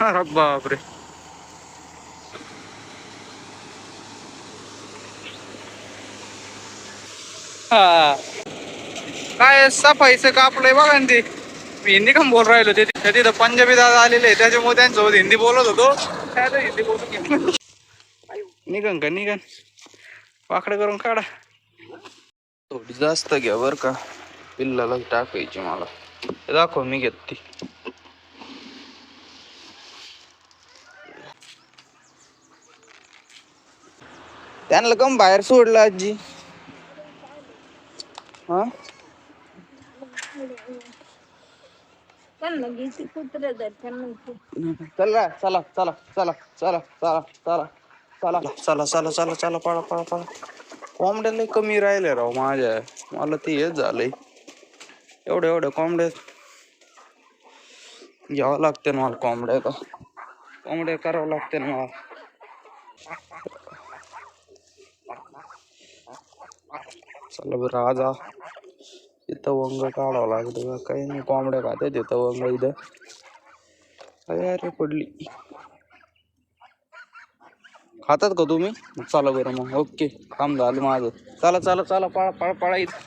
अरे बापरे. हा काय सफाईचं कापलंय बघा ना ते. मी हिंदी कम बोल राहिलो ते तिथं पंजाबी दादा आलेले त्याच्यामुळे त्यांच्यासोबत हिंदी बोलत होतो. काय हिंदी बोलून घेतलं. निघन का निघन वाकडं करून काढा. थोडी जास्त घ्या बर का, पिल्लाला टाकायची मला. दाखव मी घेत ती. त्यांना कम बाहेर सोडलं आजी. हा चला चला चला चला चला चला चला चला चला चला चला चला पळा पळा पळा. कोंबड्या लय कमी राहिले राव माझ्या. मला ते हेच झालंय. एवढ्या कोंबड्या घ्यावं लागते ना मला. कोंबड्या करावं लागते ना मला. चला बरं आज इथं वंग काढावं लागतं. काही नाही कोंबड्या खात्या तिथं वंग. इथं अरे पडली. खातात का तुम्ही? चला बरं मग ओके काम झालं माझं. चला चला चला पळा पळा पळायचं.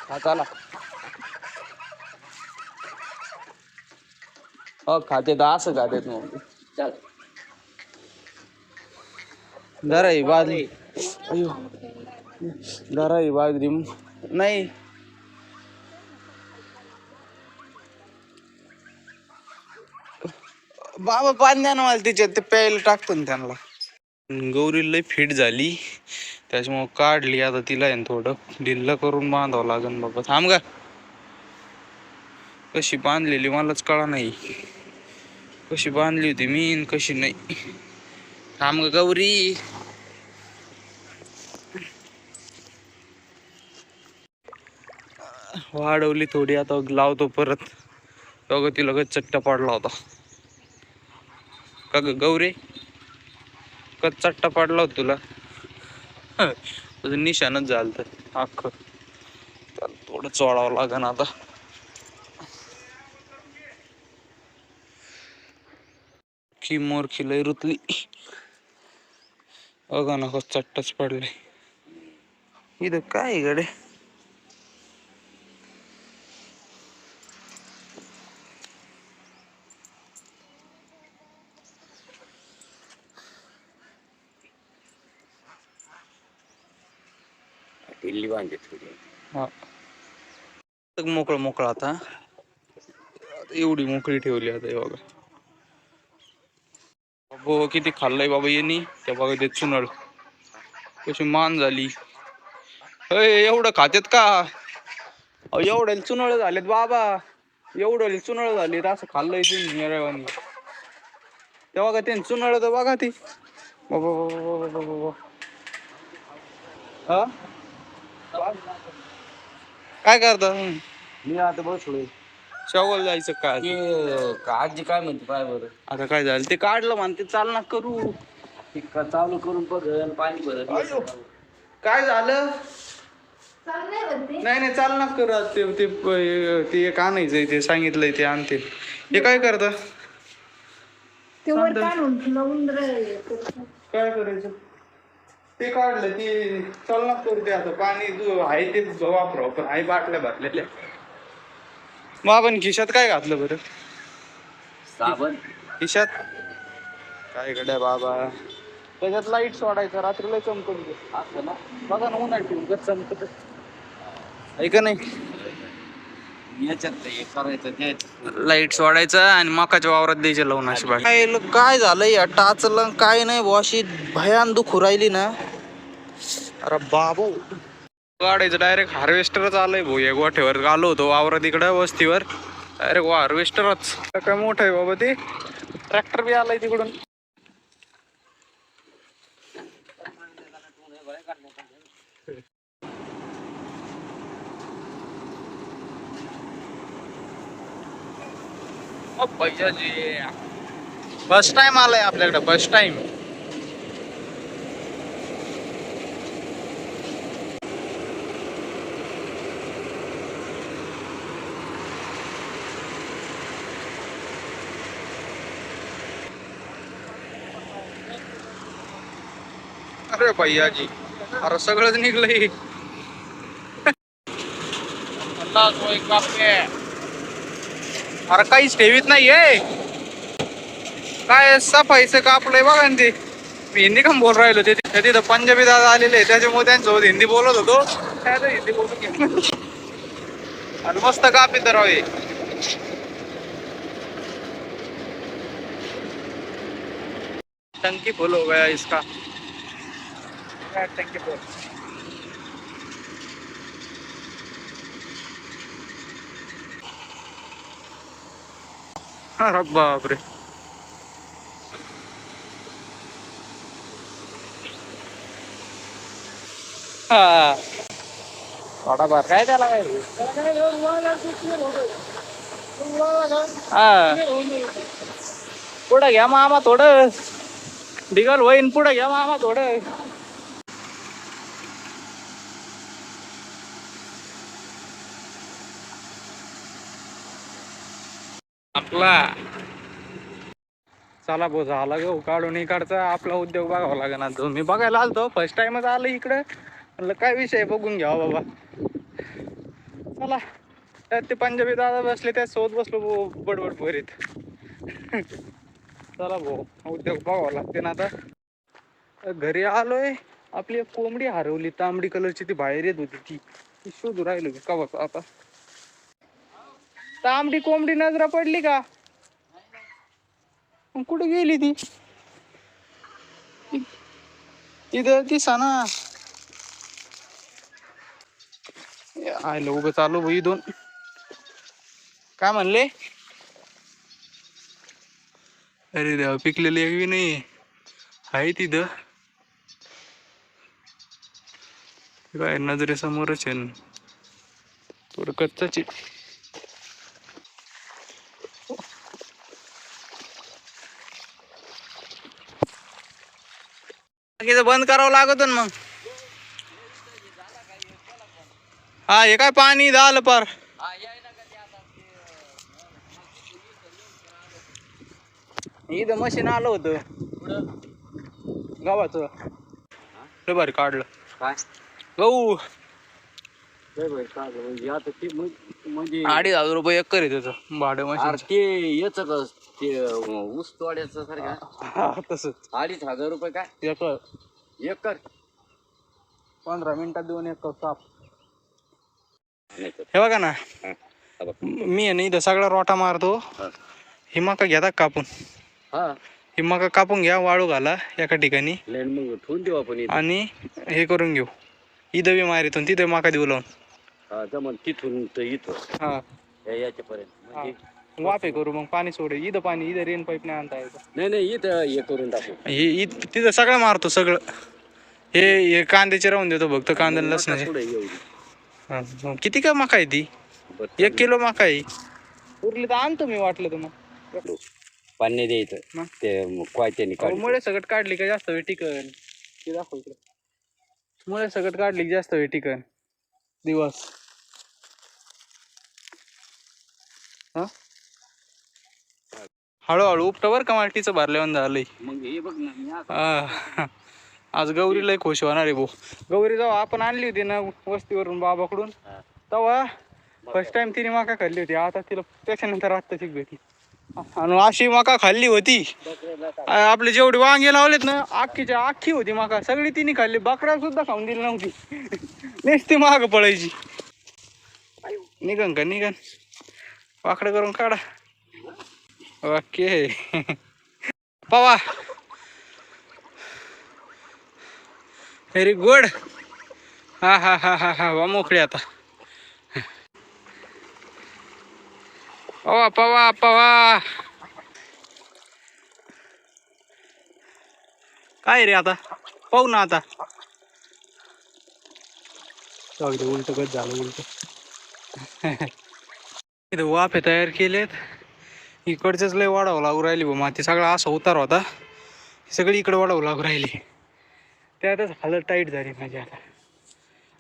हा चला. हो खाते तर असं खातेत मग. चल जरा ही बाजरी. अयो जरा ही बाजरी नाही. बाबा पाणी द्या ना मला तिच्यात. ते प्यायला टाकतो ना त्यांना. गौरी लय फिट झाली त्याच्यामुळं काढली. आता तिला आहे थोडं ढिल्ल करून बांधावं लागेल बाबा. थांब का. कशी बांधलेली मलाच कळा नाही. कशी बांधली होती मी कशी नाही. थांब ग गौरी. वाढवली थोडी. आता लावतो परत. बघ ती लगेच चट्टा पडला होता का ग गौरी. कच चट्टा पडला होता तुला. तुझं निशाणच झालं तर अख्खं. त्याला थोडं चोळावं लागेल आता. की मोर खिलय रुतली. बघा ना चट्टाच पडले. इथं काय गडे. ढिल्ली बांधली थोडी. हा मोकळं मोकळं आता. एवढी मोकळी ठेवली आता हे बघा. हो किती खाल्लंय बाबा यांनी. त्या बघा ते चुनळ कशी मान झाली. एवढं खात्यात का. एवढ्या चुनळ झालेत बाबा. एवढं चुनळ झालीत. असं खाल्लंय निराळवानी. ते बघा ते चुनळ तर बघा ती. हा काय करता. मी आता बसलोय. शेवगाव जायचं काय. आजी काय म्हणते पाय बरं. आता काय झालं ते काढलं म्हणते चाल ना करू. चालू करून बघ पाणी भरत. काय झालं. नाही नाही चाल ना करू. ते एक आणायचंय ते सांगितलंय ते आणते. हे काय करता. काय करायचं ते काढलं की चल ना करू. ते आता पाणी तू आहे ते वापरावं. पण आहे बाटल्या भरलेल्या. बाबांनी खिशात काय घातलं बरं. साबण खिशात. काय गड्या बाबा. त्याच्यात लाईट सोडायचं रात्रीला चमकत असं ना. बघा ना उन्हात ठेवून कसं चमकत आहे का नाही. लाईट सोडायचं आणि मकाच्या वावरात द्यायचे लावून. अशी काय झालं या टाचलं काय नाही अशी भयान दुखू राहिली ना. अरे बाबू काढायचं डायरेक्ट हार्वेस्टरच आलंय भाऊ. या गोठ्यावर आलो होतो वावरात इकडं वस्तीवर. डायरेक्ट हार्वेस्टरच काय मोठं आहे बाबा ते. ट्रॅक्टर बी आलाय तिकडून. फर्स्ट टाइम आलाय आपल्याकडे. First time. अरे भैयाजी, अरे सगळंच निघलंय. अरे काहीच ठेवीत नाहीये. काय सफाईचं कापलंय बघा ना ते. मी हिंदी काम बोल राहिलो ते तिथं पंजाबी दादा आलेले त्याच्यामुळे त्यांच्यासोबत हिंदी बोलत होतो. काय तर हिंदी बोलून घेतलं आणि मस्त कापी तर राव हे. टंकी फुल हो गया इसका. टंकी फुल. अरे बापरे. हा थोडाफार काय त्याला काय हा. पुढं घ्या मामा थोडं. डिगल होईन पुढं घ्या मामा थोडं. आपला चला भाऊ झाला गहू काढून इकडचा आपला उद्योग बघावा लागेल ना. मी बघायला आलतो फर्स्ट टाइमच आलो इकडं. म्हणलं काय विषय बघून घ्यावा बाबा. चला त्यात ते पंजाबी दादा बसले त्या सोबत बसलो बडबड भरीत. चला भाऊ उद्योग बघावं लागते ना आता. घरी आलोय. आपली एक कोंबडी हरवली तांबडी कलरची ती बाहेर येत होती ती शोधू राहिलो मी कवाच आता. तांबडी कोंबडी नजरा पडली का? कुठे गेली ती? तिथं दिसा ना. आयला उभं चालू भाई दोन. काय म्हणले? अरे देवा पिकलेली एक बी नाही आहे तिथं. काय नजरेसमोरच आहे थोडं कच्चाची. बंद करावं लागत ना मग. हा हे काय पाणी झालं पार. इथं मशीन आलं होतं गव्हाचं. लय भारी काढलं. काय गहू? म्हणजे 2,500 एकर आहे त्याचं भाडं मशीन. ते याच ते ऊस तोड्याचं सारखं तसंच 2,500 काय एकर. एकर 15 मिनिटात 2 एकर साफ. हे बघा ना मी आहे ना इथं सगळा रोटा मारतो. ही मका घेता कापून. ही मका कापून घ्या वाळू घाला एका ठिकाणी मग ठेवून देऊ आपण आणि हे करून घेऊ. इथं बी मारितून तिथं मका देऊ लावून. तिथून इथं हा याच्यापर्यंत वाफे करू मग पाणी सोडे. इथं पाणी इथं रेन पाईप नाही आणता येतं. नाही इथं हे करून टाकू. तिथं सगळं मारतो सगळं. हे कांद्याचे राहून देतो फक्त कांदा लसणाचे. किती का मका आहे ती? 1 किलो मका आहे. उरली तर आणतो मी वाटलं तर मग. पाणी द्यायचं ते क्वायत्याने मुळे सगट काढली का जास्त वेळ टिकन. ते दाखव इकडे. मुळे सगट काढली की जास्त वेळ टिकन दिवस. हा हळूहळू उपट बर का मालटीचं भरल्यावर झालंय. मग हे बघ ना आज गौरी लय खुश होणार आहे भाऊ. गौरी जेव्हा आपण आणली होती ना वस्तीवरून बाबाकडून तेव्हा फर्स्ट टाइम तिने मका खाल्ली होती. आता तिला त्याच्यानंतर आत्ता शिक भेटली. आणि अशी मका खाल्ली होती. आपले जेवढे वांगे लावलेत ना अख्खी होती मका सगळी तिने खाल्ली. बकऱ्या सुद्धा खाऊन दिली नव्हती. नुसती माग पळायची. निघन का निघन वाकडं करून काढा. ओके पवा व्हेरी गुड. हा हा हा हा हा वा मोकळी आता. पवा पवा पवा काय रे आता पाहू ना आता. उलट कच झालं उलट. इथं वाफे तयार केलेत. इकडचेच लय वाढावं लागू राहिली बा माती. सगळा असा उतार होता सगळी इकडे वाढावं लागू राहिली. त्यातच हालत टाईट झाली माझी आता.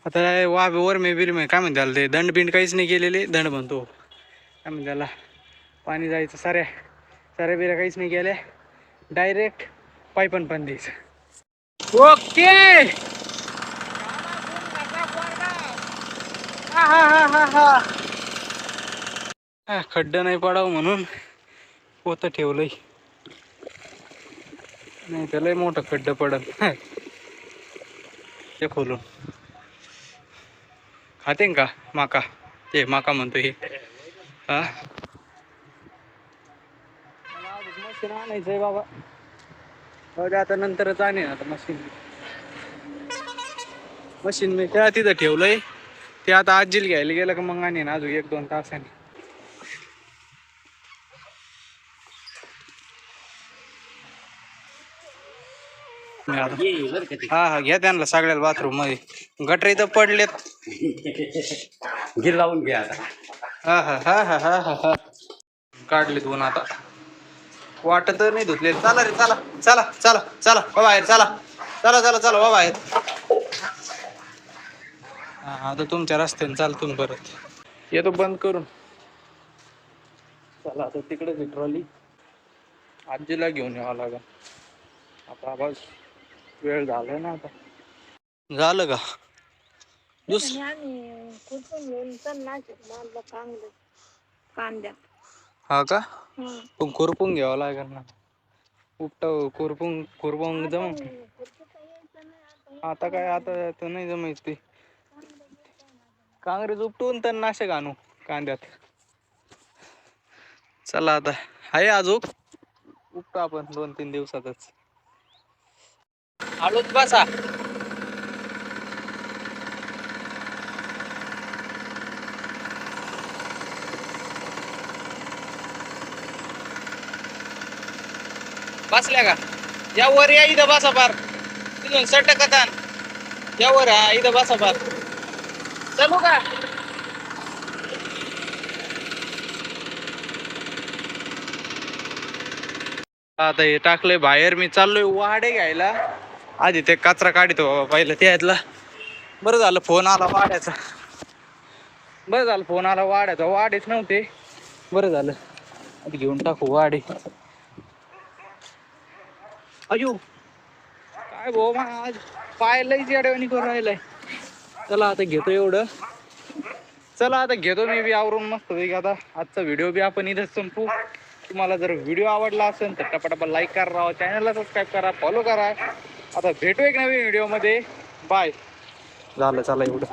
आता वर मे बिल मे काय म्हणते त्याला ते दंड बिंड काहीच नाही केलेले. दंड म्हणतो काय म्हणते त्याला. पाणी जायचं साऱ्या बिऱ्या काहीच नाही केल्या. डायरेक्ट पाईपन पण द्यायचं. ओके. हा हा हा हा हा. खड्डा नाही पडावं म्हणून पोतं ठेवलंय, नाही त्याला मोठं खड्डा पडल. ते खोलून खाते का माका, ते माका म्हणतो हे. हा मशीन आणायचंय बाबा, बघा आता नंतरच आणीन आता मशीन. मशीन मी त्या तिथं ठेवलंय, ते आता आजीला घ्यायला गेलं का मग आणीन अजून 1-2 तासांनी. ये बरं का ते. हा हा घ्या त्यांना सगळ्याला बाथरूम मध्ये, गटर इथं पडलेत. गिर लावून घ्या आता. हा हा हा हा हा हा हा. काढले 2 आता, वाटत नाही धुतले. चला रे चला चला चला चला हो बाहेर, चला चला चला चला हो बाहेर. हा आता तुमच्या रस्त्याने चाल तुम्ही परत. येतो बंद करून. चला आता तिकडे ट्रॉली आजीला घेऊन यावं लागेल आता. बस वेळ झालाय ना आता. झालं का हा का, पण खुरपून घ्यावं लागेल ना. उपटा खुरपून जमन आता काय, आता तर नाही जमायच ते. काँग्रेस उपटून तर नाशक आणू कांद्यात. चला आता आहे अजून, उपटू आपण 2-3 दिवसातच. हळूच बसा. बसल्या का, या वर या, इथं बसा पार तिथून सटकतान. या वर, हा इथं बसा पार. चलू का. आता हे टाकलंय बाहेर, मी चाललोय वाडे घ्यायला. आधी ते कचरा काढतो पहिलं त्यातला. बरं झालं फोन आला वाड्याचा, बरं झालं फोन आला वाड्याचा. वाडेच नव्हते, बरं झालं. आता घेऊन टाकू वाडे. अयो काय भाऊ, मग आज पाय लयच येड्यावानी करून राहिलाय. चला आता घेतो एवढं. चला आता घेतो मी बी आवरून मस्त पैकी. आता आजचा व्हिडिओ बी आपण इथेच संपू. तुम्हाला जर व्हिडिओ आवडला असेल तर टपाटपा लाईक करा, चॅनलला सबस्क्राईब करा, फॉलो करा. आता भेटू एक नवीन व्हिडिओ मध्ये. बाय. झालं चला एवढं.